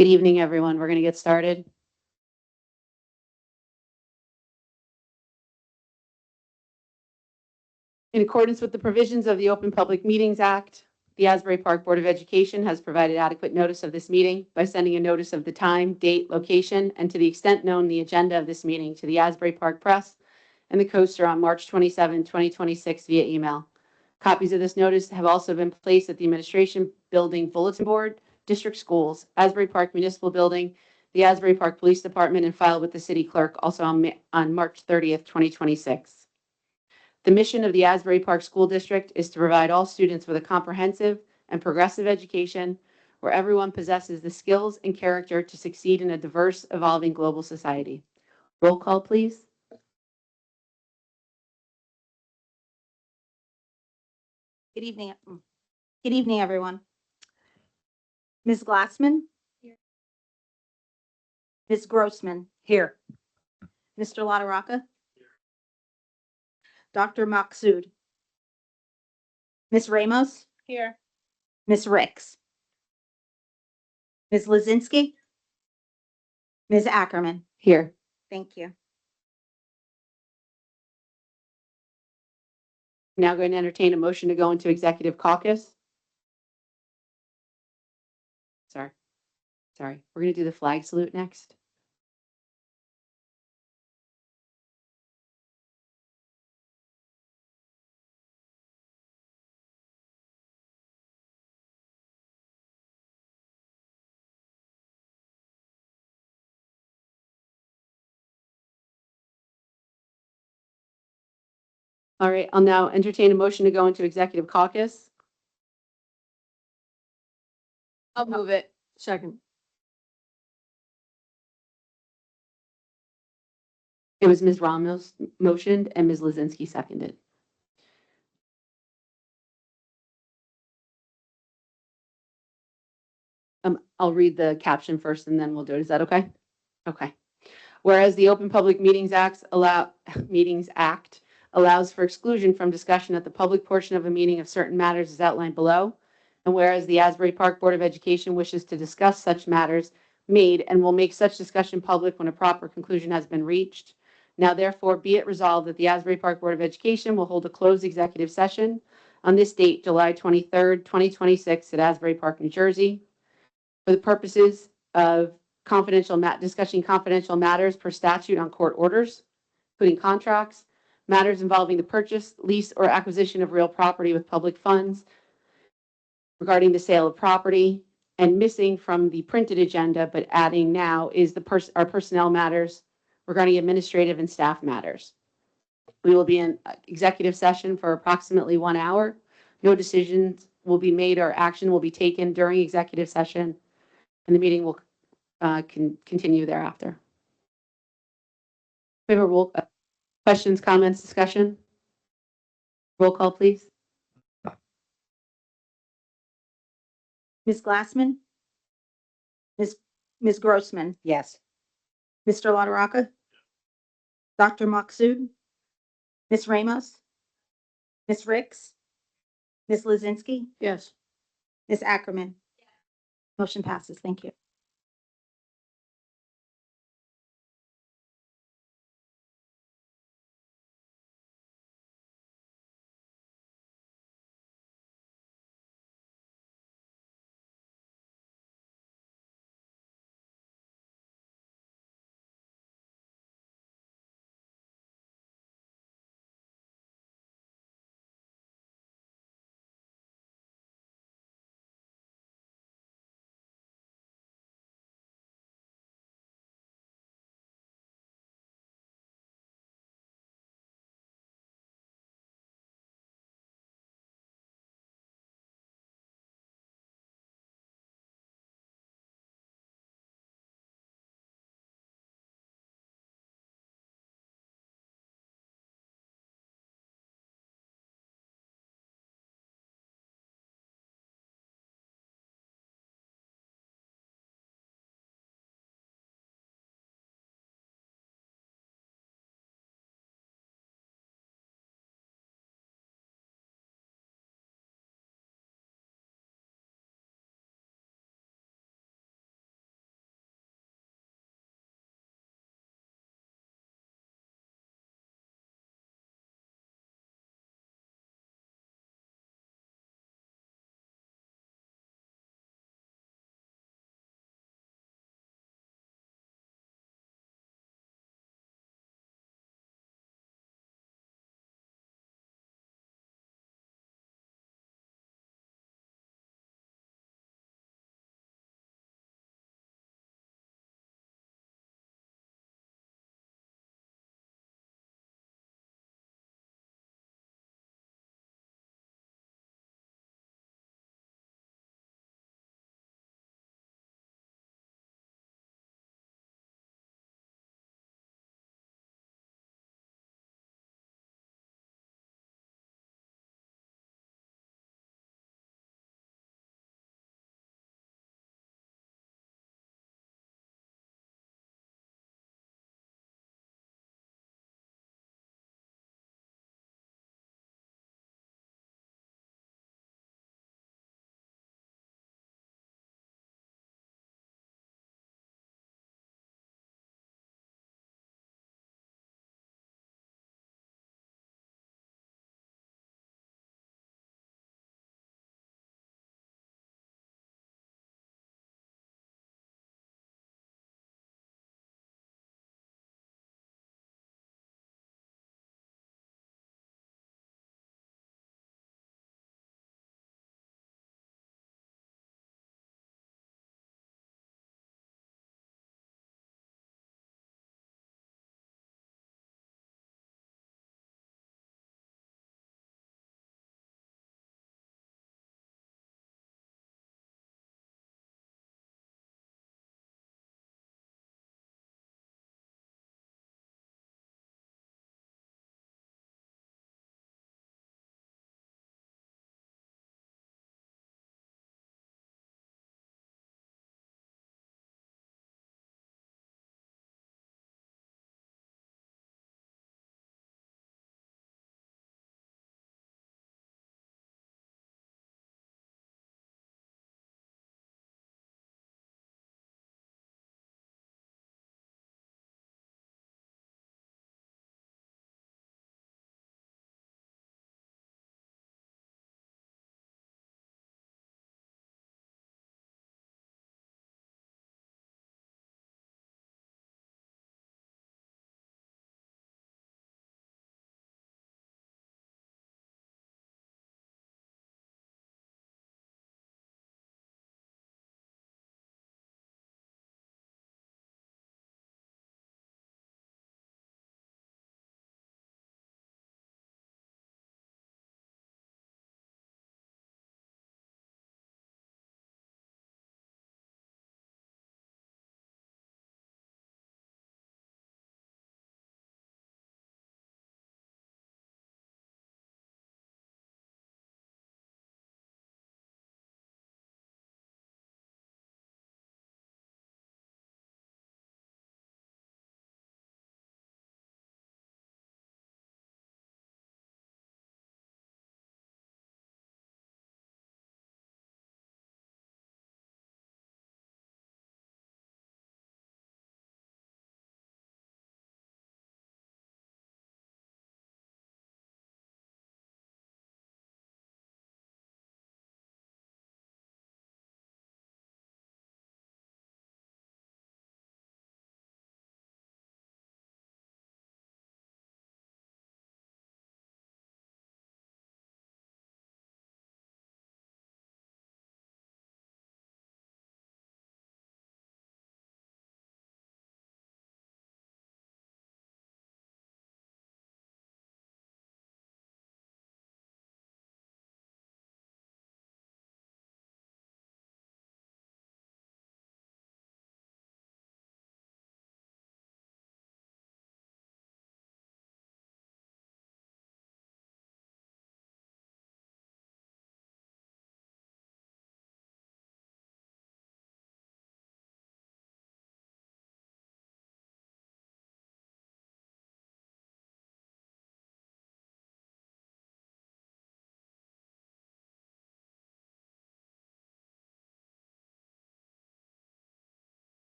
Good evening, everyone. We're going to get started. In accordance with the provisions of the Open Public Meetings Act, the Asbury Park Board of Education has provided adequate notice of this meeting by sending a notice of the time, date, location, and to the extent known, the agenda of this meeting to the Asbury Park Press and the Coaster on March 27, 2026 via email. Copies of this notice have also been placed at the Administration Building Bulletin Board, District Schools, Asbury Park Municipal Building, the Asbury Park Police Department, and filed with the City Clerk also on March 30th, 2026. The mission of the Asbury Park School District is to provide all students with a comprehensive and progressive education where everyone possesses the skills and character to succeed in a diverse, evolving global society. Roll call, please. Good evening. Good evening, everyone. Ms. Glassman? Here. Ms. Grossman? Here. Mr. LaRocca? Here. Dr. Maksud? Ms. Ramos? Here. Ms. Ricks? Ms. Lazinski? Ms. Ackerman? Here. Thank you. Now going to entertain a motion to go into executive caucus. Sorry. We're going to do the flag salute next. All right, I'll now entertain a motion to go into executive caucus. I'll move it. Second. It was Ms. Ramos motioned and Ms. Lazinski seconded. I'll read the caption first and then we'll do it. Is that okay? Okay. Whereas the Open Public Meetings Act allows for exclusion from discussion at the public portion of a meeting of certain matters as outlined below. And whereas the Asbury Park Board of Education wishes to discuss such matters made and will make such discussion public when a proper conclusion has been reached. Now therefore be it resolved that the Asbury Park Board of Education will hold a closed executive session on this date, July 23rd, 2026 at Asbury Park, New Jersey, for the purposes of discussing confidential matters per statute on court orders, including contracts, matters involving the purchase, lease, or acquisition of real property with public funds, regarding the sale of property, and missing from the printed agenda, but adding now is our personnel matters regarding administrative and staff matters. We will be in executive session for approximately 1 hour. No decisions will be made or action will be taken during executive session, and the meeting will continue thereafter. We have a roll. Questions, comments, discussion? Roll call, please. Ms. Glassman? Ms. Grossman? Yes. Mr. LaRocca? Dr. Maksud? Ms. Ramos? Ms. Ricks? Ms. Lazinski? Yes. Ms. Ackerman? Motion passes. Thank you.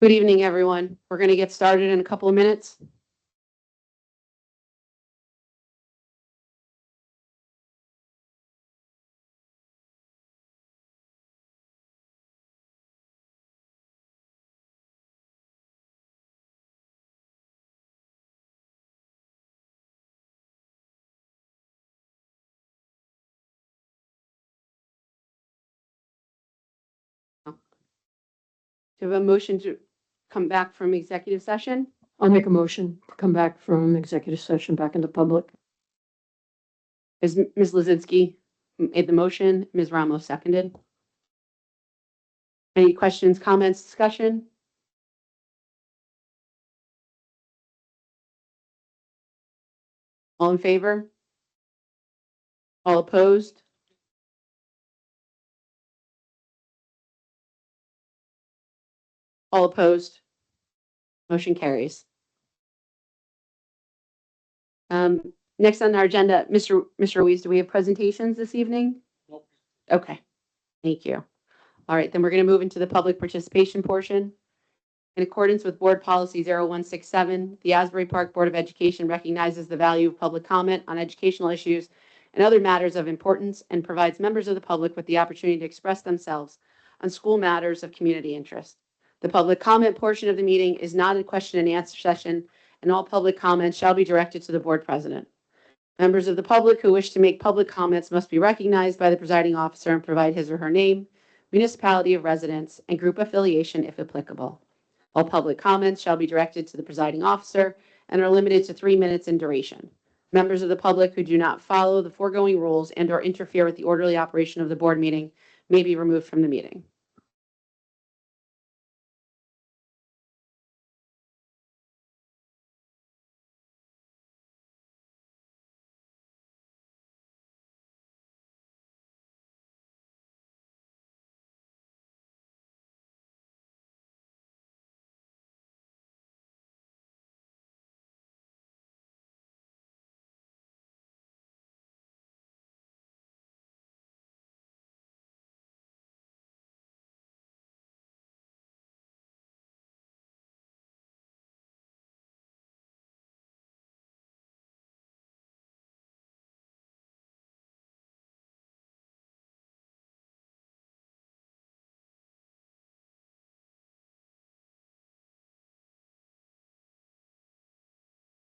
Good evening, everyone. We're going to get started in a couple of minutes. Do you have a motion to come back from executive session? I'll make a motion to come back from executive session back into public. Is Ms. Lozinski made the motion? Ms. Ramos seconded. Any questions, comments, discussion? All in favor? All opposed? All opposed? Motion carries. Next on our agenda, Mr. Ruiz, do we have presentations this evening? Nope. Okay, thank you. All right, then we're going to move into the public participation portion. In accordance with Board Policy 0167, the Asbury Park Board of Education recognizes the value of public comment on educational issues and other matters of importance and provides members of the public with the opportunity to express themselves on school matters of community interest. The public comment portion of the meeting is not a question and answer session, and all public comments shall be directed to the board president. Members of the public who wish to make public comments must be recognized by the presiding officer and provide his or her name, municipality of residence, and group affiliation if applicable. All public comments shall be directed to the presiding officer and are limited to 3 minutes in duration. Members of the public who do not follow the foregoing rules and/or interfere with the orderly operation of the board meeting may be removed from the meeting.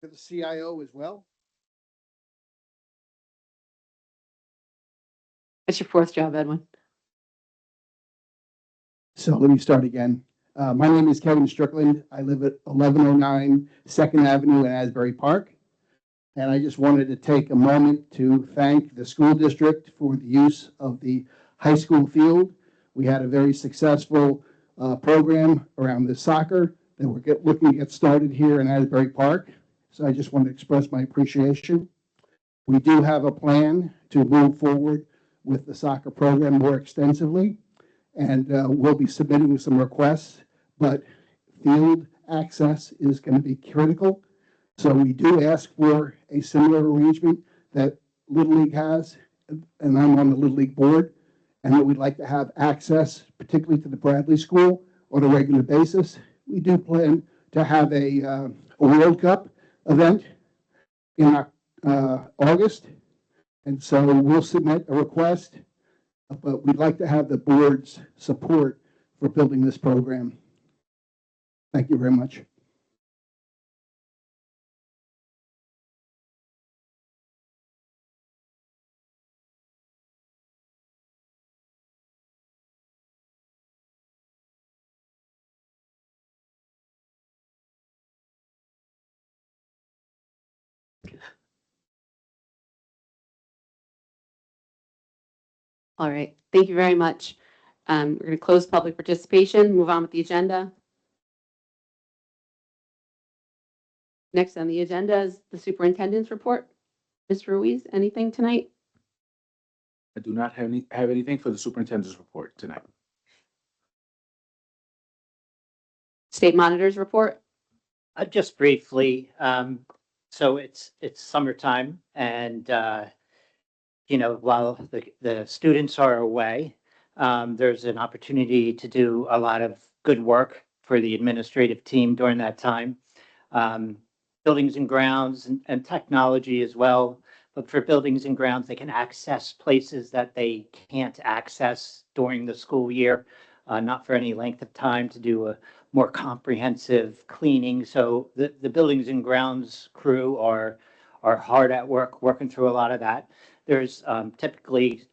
To the CIO as well. That's your fourth job, Edwin. So let me start again. My name is Kevin Strickland. I live at 1109 2nd Avenue in Asbury Park. And I just wanted to take a moment to thank the school district for the use of the high school field. We had a very successful program around the soccer that we're looking to get started here in Asbury Park. So I just want to express my appreciation. We do have a plan to move forward with the soccer program more extensively, and we'll be submitting some requests, but field access is going to be critical. So we do ask for a similar arrangement that Little League has, and I'm on the Little League board, and that we'd like to have access, particularly to the Bradley School, on a regular basis. We do plan to have a World Cup event in August, and so we'll submit a request, but we'd like to have the board's support for building this program. Thank you very much. All right, thank you very much. We're going to close public participation, move on with the agenda. Next on the agenda is the superintendent's report. Mr. Ruiz, anything tonight? I do not have anything for the superintendent's report tonight. State monitor's report? Just briefly, so it's summertime, and while the students are away, There's an opportunity to do a lot of good work for the administrative team during that time. Buildings and grounds and technology as well. But for buildings and grounds, they can access places that they can't access during the school year, not for any length of time, to do a more comprehensive cleaning. So the buildings and grounds crew are hard at work, working through a lot of that. There's typically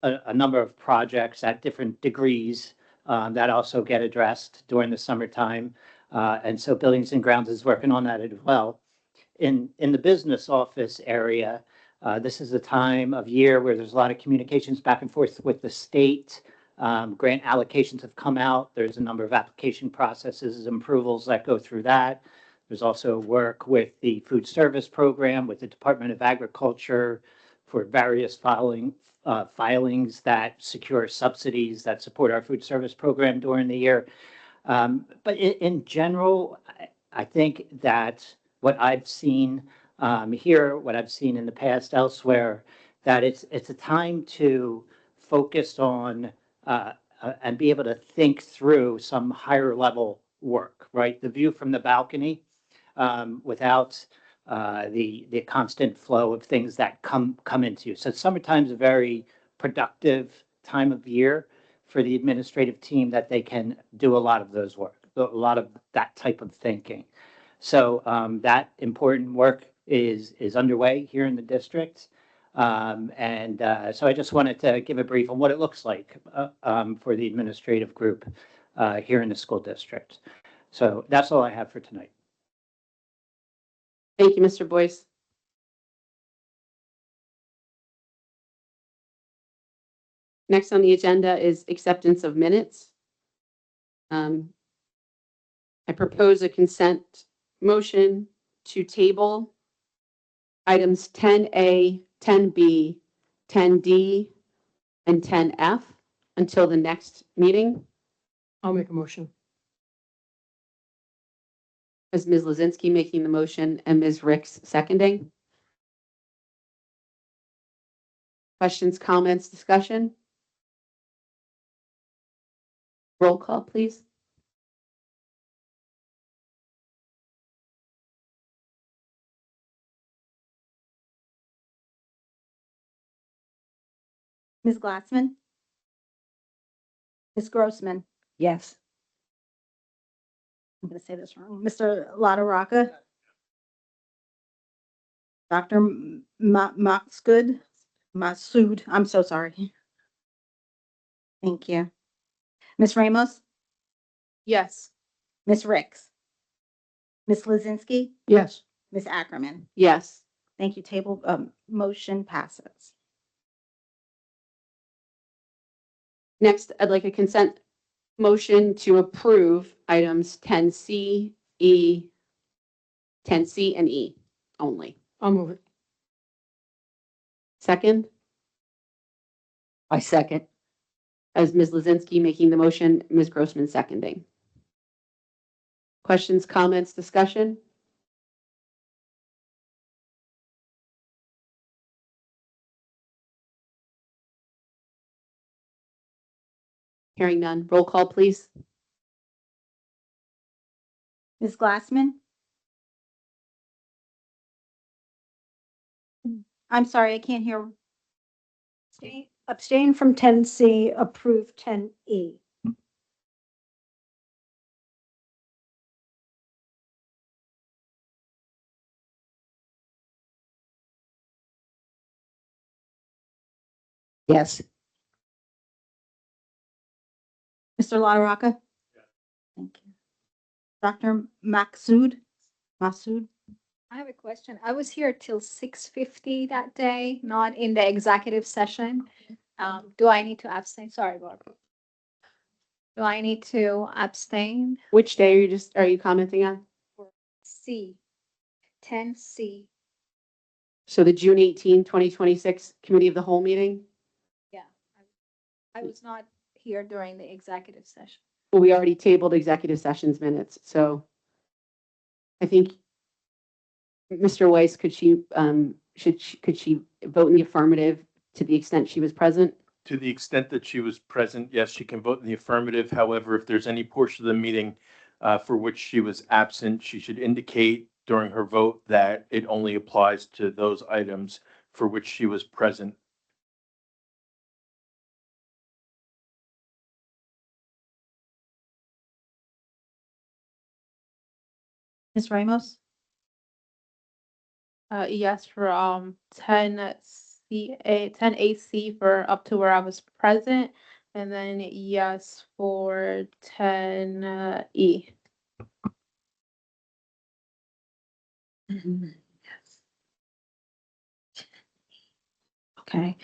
a number of projects at different degrees that also get addressed during the summertime. And so Buildings and Grounds is working on that as well. In the business office area, this is a time of year where there's a lot of communications back and forth with the state. Grant allocations have come out. There's a number of application processes and approvals that go through that. There's also work with the food service program, with the Department of Agriculture for various filings that secure subsidies that support our food service program during the year. But in general, I think that what I've seen here, what I've seen in the past elsewhere, that it's a time to focus on and be able to think through some higher level work, right? The view from the balcony without the constant flow of things that come into you. So summertime's a very productive time of year for the administrative team, that they can do a lot of those work, a lot of that type of thinking. So that important work is underway here in the district. So I just wanted to give a brief on what it looks like for the administrative group here in the school district. So that's all I have for tonight. Thank you, Mr. Boyce. Next on the agenda is acceptance of minutes. I propose a consent motion to table items 10A, 10B, 10D, and 10F until the next meeting. I'll make a motion. As Ms. Lozinski making the motion and Ms. Ricks seconding. Questions, comments, discussion? Roll call, please. Ms. Glassman? Ms. Grossman? Yes. I'm going to say this wrong. Mr. LaRocca? Dr. Masood? I'm so sorry. Thank you. Ms. Ramos? Yes. Ms. Ricks? Ms. Lozinski? Yes. Ms. Ackerman? Yes. Thank you. Table, motion passes. Next, I'd like a consent motion to approve items 10C, E, 10C and E only. I'll move it. Second, I second. as Ms. Lozinski making the motion, Ms. Grossman seconding. Questions, comments, discussion? Hearing none. Roll call, please. Ms. Glassman? I'm sorry, I can't hear. Abstain from 10C, approve 10E. Yes. Mr. LaRocca? Thank you. Dr. Masood? I have a question. I was here till 6:50 that day, not in the executive session. Do I need to abstain? Sorry, Barbara. Do I need to abstain? Which day are you commenting on? C, 10C. So the June 18, 2026 Committee of the Whole meeting? Yeah. I was not here during the executive session. Well, we already tabled executive sessions minutes, so I think Mr. Weiss, could she vote in the affirmative to the extent she was present? To the extent that she was present, yes, she can vote in the affirmative. However, if there's any portion of the meeting for which she was absent, she should indicate during her vote that it only applies to those items for which she was present. Ms. Ramos? Yes, for 10 AC for up to where I was present, and then yes for 10 E. Okay.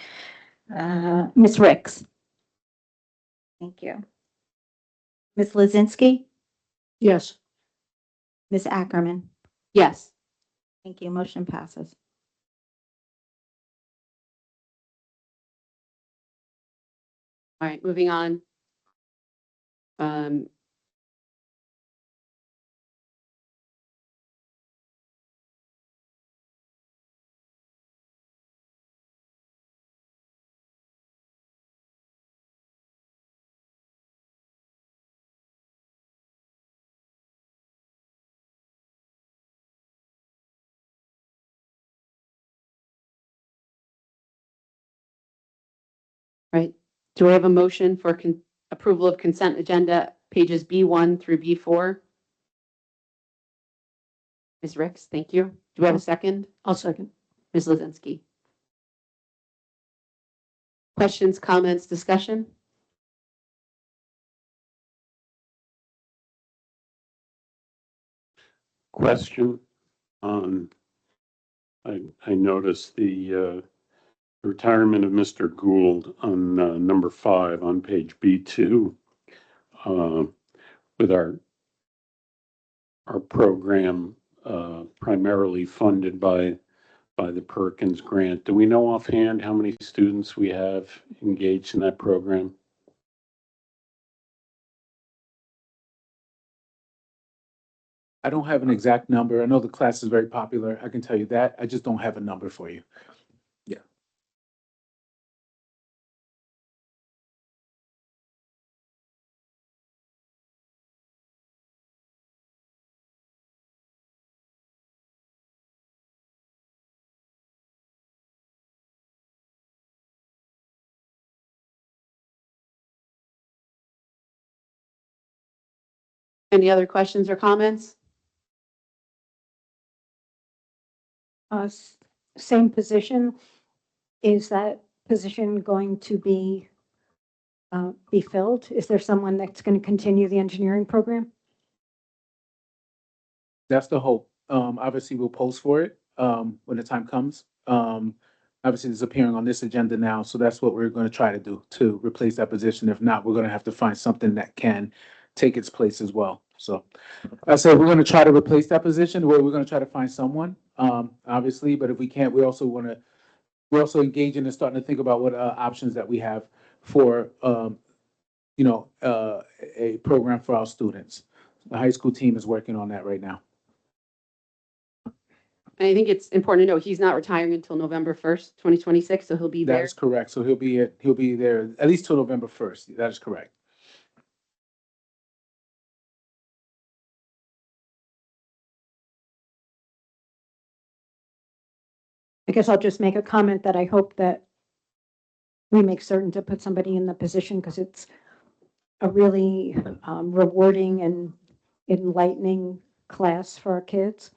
Ms. Ricks? Thank you. Ms. Lozinski? Yes. Ms. Ackerman? Yes. Thank you. Motion passes. All right, moving on. Um, Right. Do I have a motion for approval of consent agenda pages B1 through B4? Ms. Ricks, thank you. Do we have a second? I'll second. Ms. Lozinski. Questions, comments, discussion? Question. Um, I noticed the retirement of Mr. Gould on number 5 on page B2 with our program primarily funded by the Perkins grant. Do we know offhand how many students we have engaged in that program? I don't have an exact number. I know the class is very popular. I can tell you that. I just don't have a number for you. Yeah. Any other questions or comments? Same position. Is that position going to be filled? Is there someone that's going to continue the engineering program? That's the hope. Obviously, we'll post for it when the time comes. Obviously, it's appearing on this agenda now, so that's what we're going to try to do to replace that position. If not, we're going to have to find something that can take its place as well. So I said we're going to try to replace that position, where we're going to try to find someone, obviously. But if we can't, we're also engaging and starting to think about what options that we have for a program for our students. The high school team is working on that right now. And I think it's important to note, he's not retiring until November 1st, 2026, so he'll be That there. is correct. So he'll be there at least till November 1st. That is correct. I guess I'll just make a comment that I hope that we make certain to put somebody in the position because it's a really rewarding and enlightening class for our kids.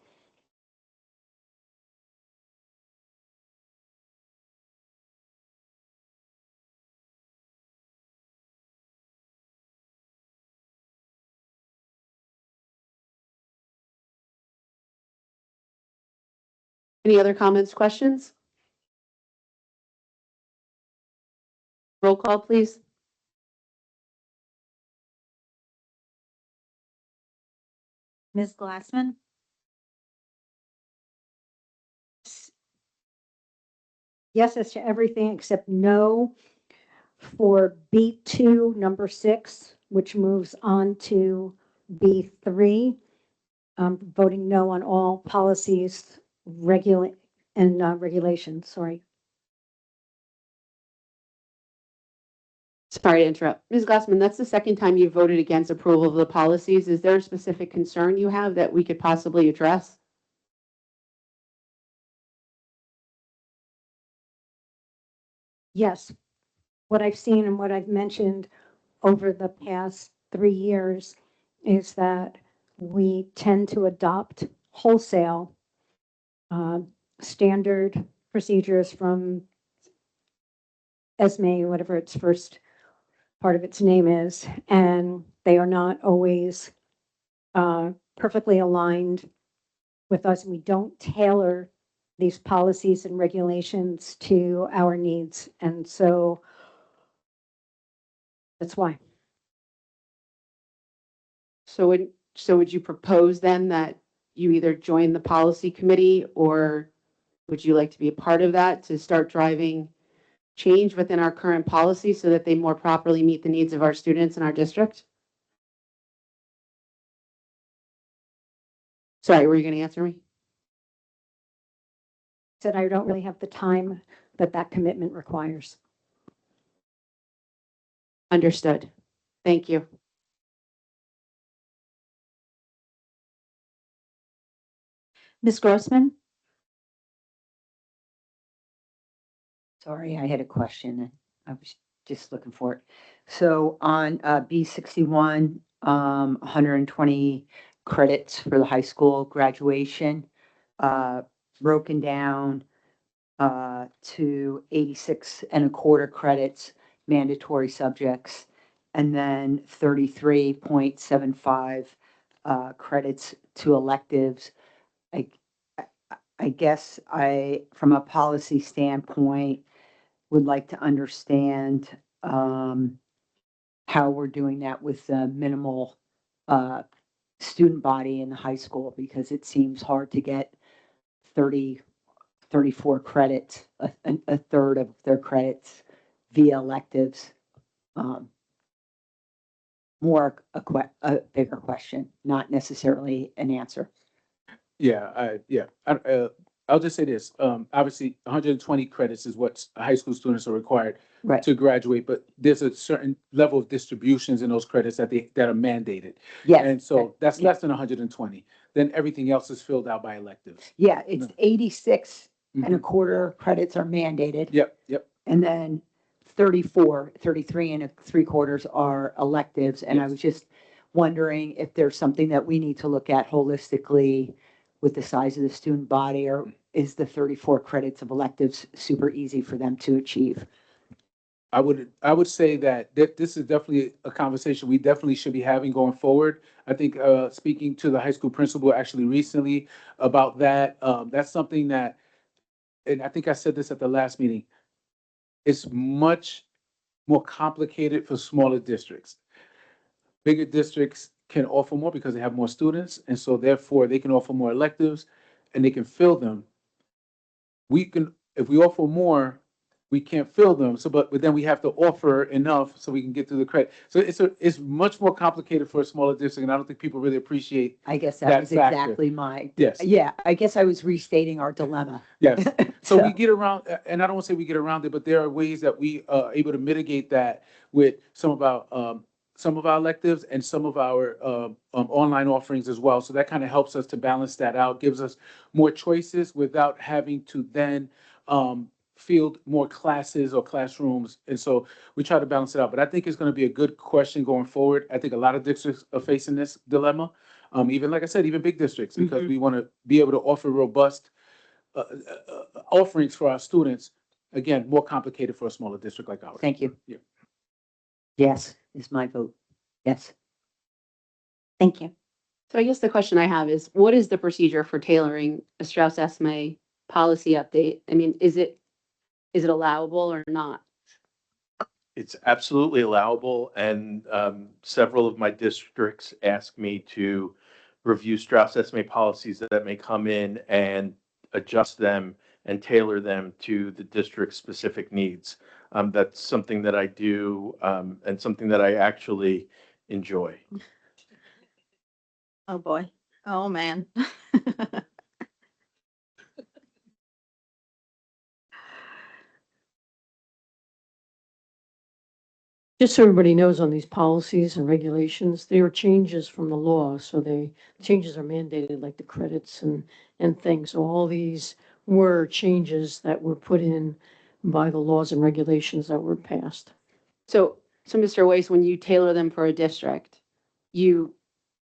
Any other comments, questions? Roll call, please. Ms. Glassman? Yes, as to everything except no for B2, number 6, which moves on to B3. Voting no on all policies, regulations, sorry. Sorry to interrupt. Ms. Glassman, that's the second time you've voted against approval of the policies. Is there a specific concern you have that we could possibly address? Yes, what I've seen and what I've mentioned over the past 3 years is that we tend to adopt wholesale standard procedures from ESME, whatever its first part of its name is, and they are not always perfectly aligned with us. We don't tailor these policies and regulations to our needs, and so that's why. So would you propose then that you either join the policy committee, or would you like to be a part of that to start driving change within our current policy so that they more properly meet the needs of our students in our district? Sorry, were you going to answer me? Said I don't really have the time that that commitment requires. Understood. Thank you. Ms. Grossman? Sorry, I had a question. I was just looking for it. So on B61, 120 credits for the high school graduation, broken down to 86 and a quarter credits, mandatory subjects, and then 33.75 credits to electives. I guess from a policy standpoint, would like to understand how we're doing that with the minimal student body in the high school, because it seems hard to get 34 credits, a third of their credits via electives. More a bigger question, not necessarily an answer. I'll just say this. Obviously, 120 credits is what high school students are required Right. to graduate, but there's a certain level of distributions in those credits that are mandated. Yes. And so that's yeah. less than 120. Then everything else is filled out by electives. Yeah, it's 86 and a Mhm. quarter credits are mandated. Yep. And then 33 and a three quarters are electives. And I Yes. was just wondering if there's something that we need to look at holistically with the size of the student body, or is the 34 credits of electives super easy for them to achieve? I would say that this is definitely a conversation we definitely should be having going forward. I think speaking to the high school principal actually recently about that, that's something that, and I think I said this at the last meeting, it's much more complicated for smaller districts. Bigger districts can offer more because they have more students, and so therefore they can offer more electives and they can fill them. If we offer more, we can't fill them. So, but then we have to offer enough so we can get through the credit. So it's much more complicated for a smaller district, and I don't think people really appreciate. I guess That that was factor. exactly my, Yes. yeah, I guess I was restating our dilemma. Yes. So we get around, and I don't want to say we get around it, but there are ways that we are able to mitigate that with some of our electives and some of our online offerings as well. So that kind of helps us to balance that out, gives us more choices without having to then field more classes or classrooms. And so we try to balance it out. But I think it's going to be a good question going forward. I think a lot of districts are facing this dilemma. Even like I said, even big districts, because we want to be able to offer robust offerings for our students. Again, more complicated for a smaller district like ours. Thank you. Yeah. Yes, is my vote. Yes. Thank you. So I guess the question I have is, what is the procedure for tailoring a Strauss Esme policy update? I mean, is it allowable or not? It's absolutely allowable, and several of my districts ask me to review Strauss Esme policies that may come in and adjust them and tailor them to the district's specific needs. That's something that I do, and something that I actually enjoy. Oh, boy. Oh, man. Just so everybody knows on these policies and regulations, they are changes from the law, so changes are mandated, like the credits and things. So all these were changes that were put in by the laws and regulations that were passed. So Mr. Weiss, when you tailor them for a district, you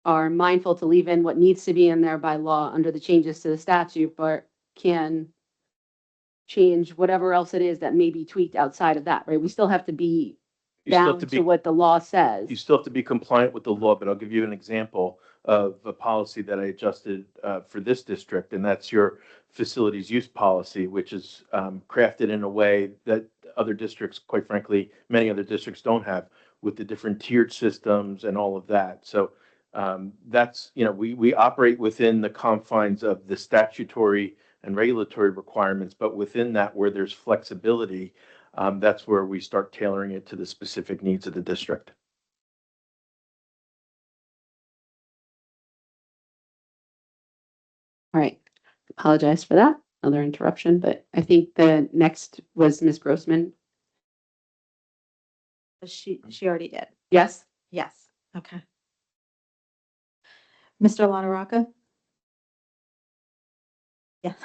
are mindful to leave in what needs to be in there by law under the changes to the statute, but can change whatever else it is that may be tweaked outside of that, right? We still have to be You still have bound to to be, what the law says. you still have to be compliant with the law, but I'll give you an example of a policy that I adjusted for this district, and that's your facilities use policy, which is crafted in a way that other districts, quite frankly, many other districts don't have, with the different tiered systems and all of that. So that's, we operate within the confines of the statutory and regulatory requirements, but within that, where there's flexibility, that's where we start tailoring it to the specific needs of the district. All right. Apologize for that. Another interruption, but I think the next was Ms. Grossman. She already did. Yes? Yes. Okay. Mr. LaRocca? Yes.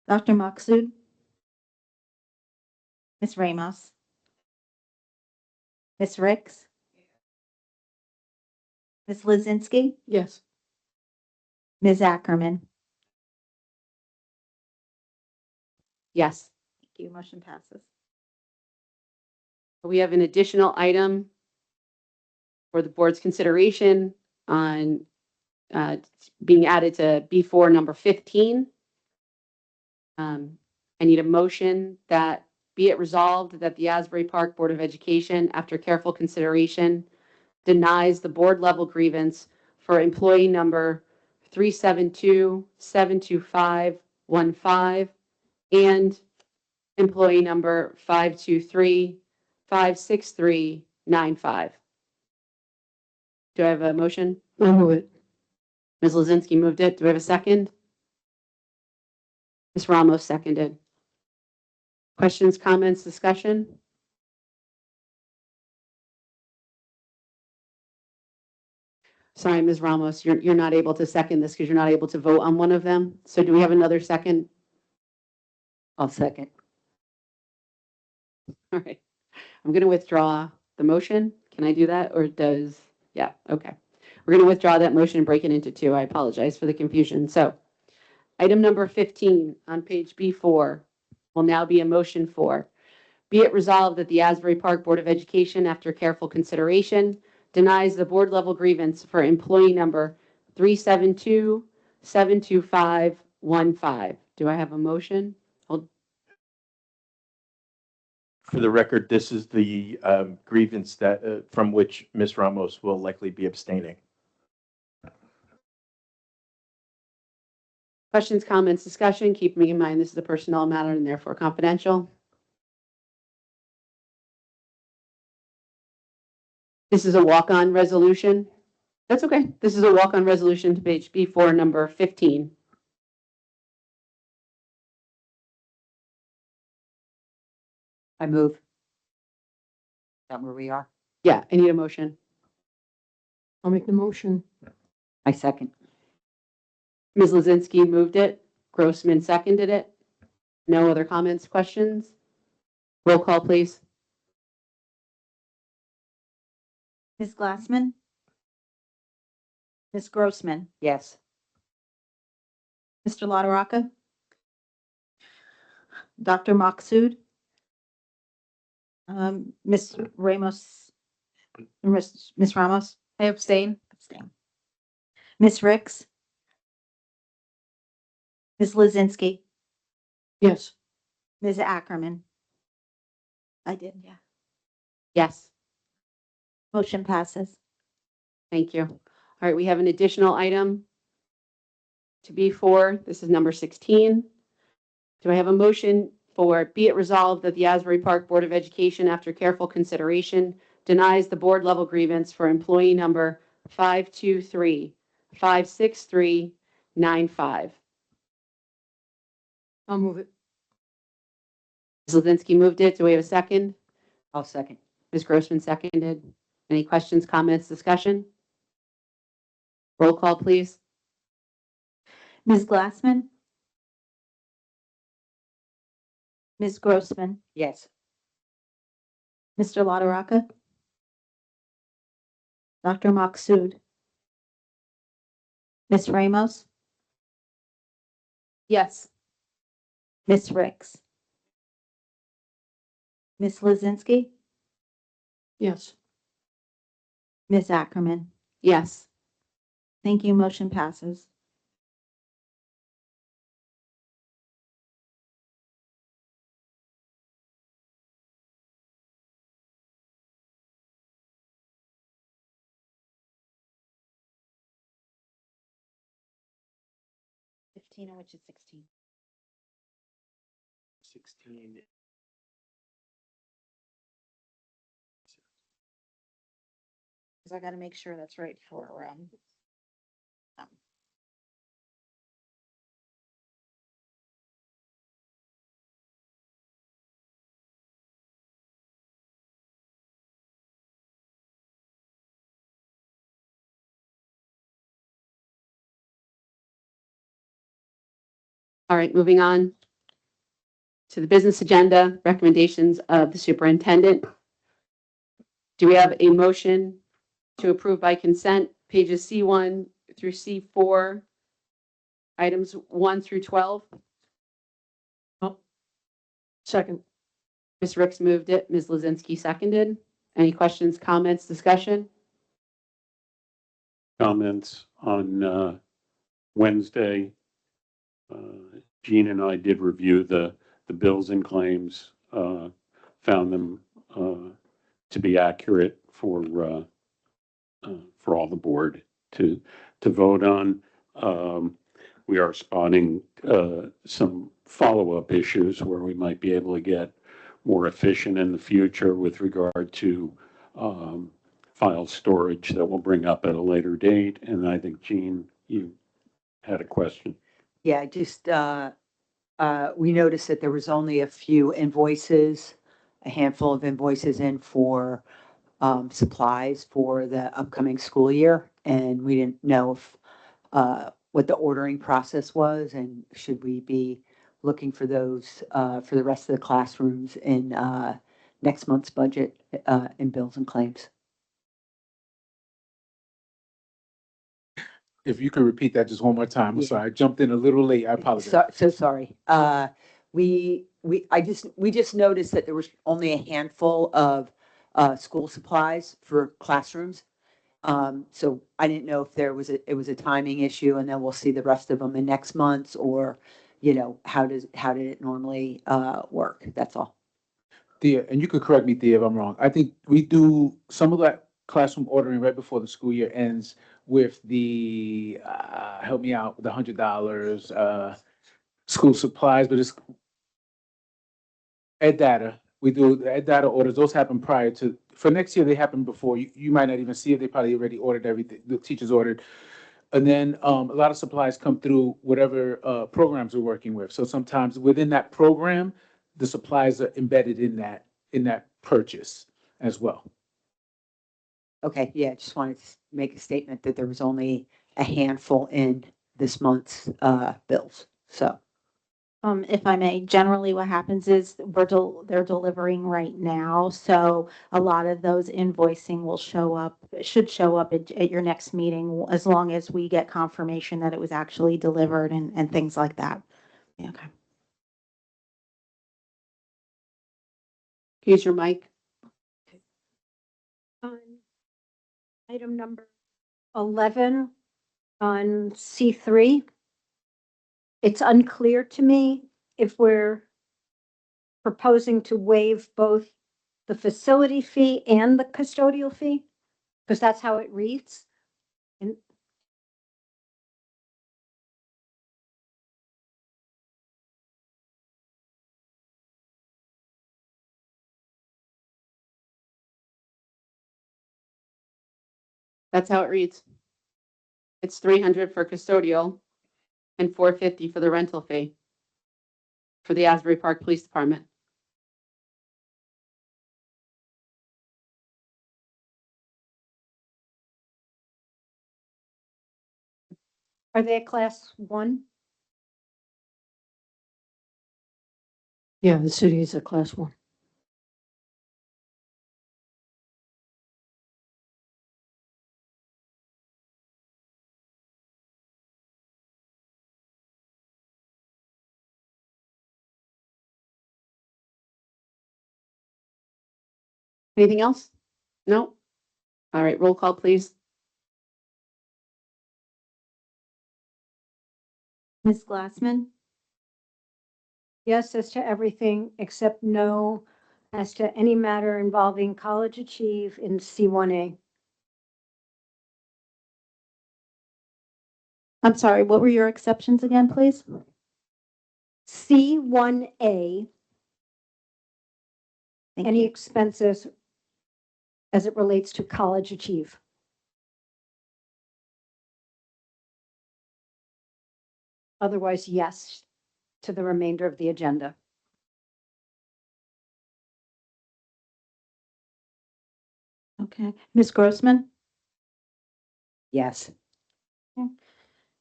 Dr. Maksud? Ms. Ramos? Ms. Ricks? Ms. Lozinski? Yes. Ms. Ackerman? Yes. Thank you. Motion passes. We have an additional item for the board's consideration on being added to B4 number 15. I need a motion that be it resolved that the Asbury Park Board of Education, after careful consideration, denies the board level grievance for employee number 372-72515 and employee number 523-56395. Do I have a motion? I'll move it. Ms. Lozinski moved it. Do we have a second? Ms. Ramos seconded. Questions, comments, discussion? Sorry, Ms. Ramos, you're not able to second this because you're not able to vote on one of them. So do we have another second? I'll second. All right. I'm going to withdraw the motion. Can I do that? Or does, yeah, okay. We're going to withdraw that motion and break it into two. I apologize for the confusion. So item number 15 on page B4 will now be a motion for, be it resolved that the Asbury Park Board of Education, after careful consideration, denies the board level grievance for employee number 372-72515. Do I have a motion? For the record, this is the grievance that from which Ms. Ramos will likely be abstaining. Questions, comments, discussion? Keeping in mind this is a personnel matter and therefore confidential. This is a walk-on resolution. That's okay. This is a walk-on resolution to page B4, number 15. I move. Is that where we are? Yeah, I need a motion. I'll make the motion. I second. Ms. Lozinski moved it. Grossman seconded it. No other comments, questions? Roll call, please. Ms. Glassman? Ms. Grossman? Yes. Mr. LaRocca? Dr. Maksud? Ms. Ramos? Ms. Ramos? I abstain. Abstain. Ms. Ricks? Ms. Lozinski? Yes. Ms. Ackerman? I did, yeah. Yes, Motion passes. thank you. All right, we have an additional item to B4. This is number 16. Do I have a motion for, be it resolved that the Asbury Park Board of Education, after careful consideration, denies the board level grievance for employee number 523-56395? I'll move it. Ms. Lozinski moved it. Do we have a second? I'll second. Ms. Grossman seconded. Any questions, comments, discussion? Roll call, please. Ms. Glassman? Ms. Grossman? Yes. Mr. LaRocca? Dr. Maksud? Ms. Ramos? Yes. Ms. Ricks? Ms. Lozinski? Yes. Ms. Ackerman? Yes. Thank you. Motion passes. Which is 16. 16. Because I got to make sure that's right for, All right, moving on to the business agenda, recommendations of the superintendent. Do we have a motion to approve by consent pages C1 through C4, items 1 through 12? Second. Ms. Ricks moved it. Ms. Lozinski seconded. Any questions, comments, discussion? Comments on Wednesday. Jean and I did review the bills and claims, found them to be accurate for all the board to vote on. We are spotting some follow-up issues where we might be able to get more efficient in the future with regard to file storage that we'll bring up at a later date. And I think, Jean, you had a question. Yeah, I just, we noticed that there was only a few invoices, a handful of invoices in for supplies for the upcoming school year. And we didn't know if, what the ordering process was and should we be looking for those for the rest of the classrooms in next month's budget in bills and claims. If you could repeat that just one more time. I'm Yeah. sorry, I jumped in a little late. I apologize. So sorry. We just noticed that there was only a handful of school supplies for classrooms. So I didn't know if it was a timing issue and then we'll see the rest of them in next month's or, how did it normally work? That's all. Thea, and you could correct me, Thea, if I'm wrong. I think we do some of that classroom ordering right before the school year ends with the, help me out, the $100, school supplies, but it's Ed Data. We do the Ed Data orders. Those happen prior to, for next year, they happen before. You might not even see it. They probably already ordered everything. The teachers ordered. And then a lot of supplies come through whatever programs we're working with. So sometimes within that program, the supplies are embedded in that purchase as well. Okay, yeah, just wanted to make a statement that there was only a handful in this month's bills. So, if I may, generally what happens is they're delivering right now. So a lot of those invoicing should show up at your next meeting as long as we get confirmation that it was actually delivered and things like that. Yeah, okay. Use your mic. On item number 11 on C3, it's unclear to me if we're proposing to waive both the facility fee and the custodial fee, because that's how it reads. And That's how it reads. It's $300 for custodial and $450 for the rental fee. for the Asbury Park Police Department. Are they a class 1? Yeah, the city is a class 1. Anything else? No? All right, roll call, please. Ms. Glassman, Yes, as to everything except no as to any matter involving College Achieve in C1A. I'm sorry, what were your exceptions again, please? C1A, Thank any you. expenses as it relates to College Achieve. Otherwise, yes to the remainder of the agenda. Okay. Ms. Grossman, Yes.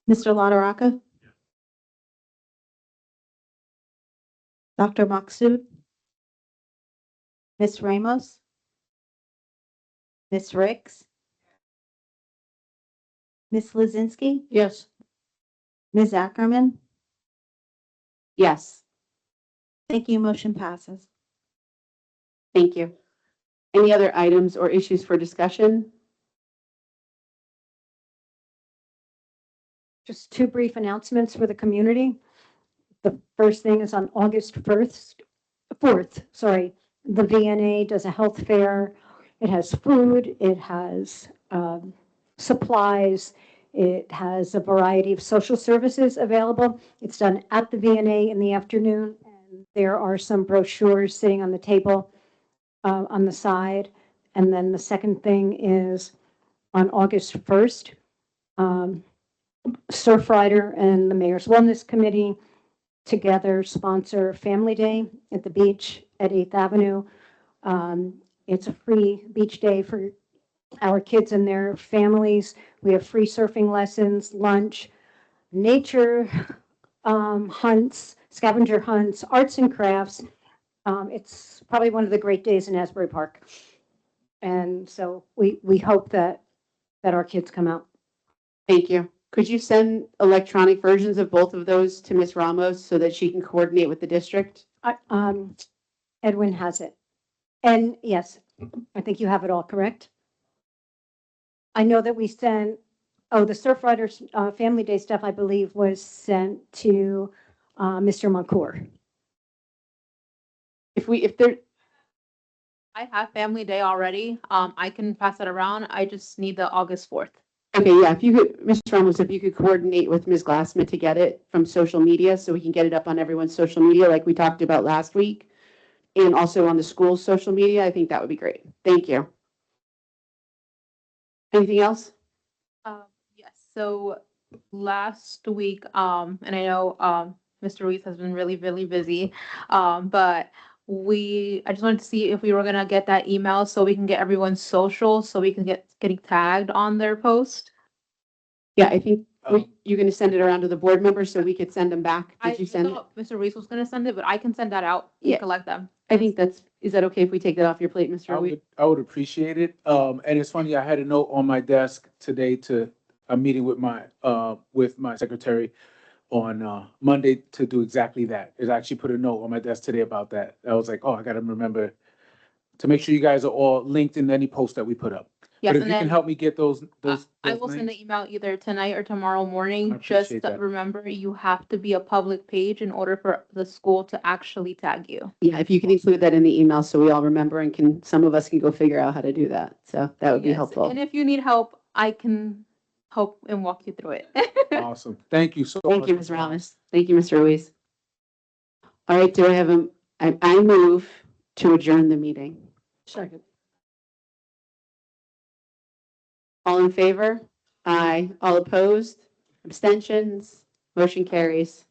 Mr. LaTorraca? Dr. Maksud? Ms. Ramos? Ms. Ricks? Ms. Lozinski? Yes. Ms. Ackerman? Yes, Thank you. Motion passes. thank you. Any other items or issues for discussion? Just two brief announcements for the community. The first thing is on August 4th, the VNA does a health fair. It has food, it has supplies, it has a variety of social services available. It's done at the VNA in the afternoon, and there are some brochures sitting on the table on the side. And then the second thing is on August 1st, Surfrider and the Mayor's Wellness Committee together sponsor Family Day at the beach at 8th Avenue. It's a free beach day for our kids and their families. We have free surfing lessons, lunch, nature hunts, scavenger hunts, arts and crafts. It's probably one of the great days in Asbury Park. And so we hope that our kids come out. Thank you. Could you send electronic versions of both of those to Ms. Ramos so that she can coordinate with the district? Edwin has it. And yes, I think you have it all correct. I know that we sent, the Surfriders Family Day stuff, I believe, was sent to Mr. Moncour. If there, I have Family Day already. I can pass it around. I just need the August 4th. okay, yeah, if you could, Ms. Ramos, if you could coordinate with Ms. Glassman to get it from social media so we can get it up on everyone's social media like we talked about last week, and also on the school's social media, I think that would be great. Thank you. Anything else? Yes, so last week, and I know, Mr. Ruiz has been really, really busy. But I just wanted to see if we were gonna get that email so we can get everyone's social, so we can getting tagged on their post. Yeah, I think you're going to send it around to the board members so we could send them back. I Did you send it? thought Mr. Ruiz was gonna send it, but I can send that out Yeah. and collect them. I think is that okay if we take that off your plate, Mr. Ruiz? I would appreciate it. And it's funny, I had a note on my desk today to a meeting with my secretary on Monday to do exactly that. Is actually put a note on my desk today about that. I was like, oh, I gotta remember to make sure you guys are all linked in any post that we put up. Yes, But if and you can then help me get those I will send links. the email either tonight or tomorrow I morning. appreciate Just that. remember, you have to be a public page in order for the school to actually tag you. Yeah, if you can include that in the email so we all remember and some of us can go figure out how to do that. So that would be Yes, helpful. And if you need help, I can help and walk you through it. Awesome. Thank you so much. Thank you, Ms. Ramos. Thank you, Mr. Ruiz. All right, do I have I move to adjourn the meeting. Second. All in favor? Aye. All opposed? Abstentions? Motion carries.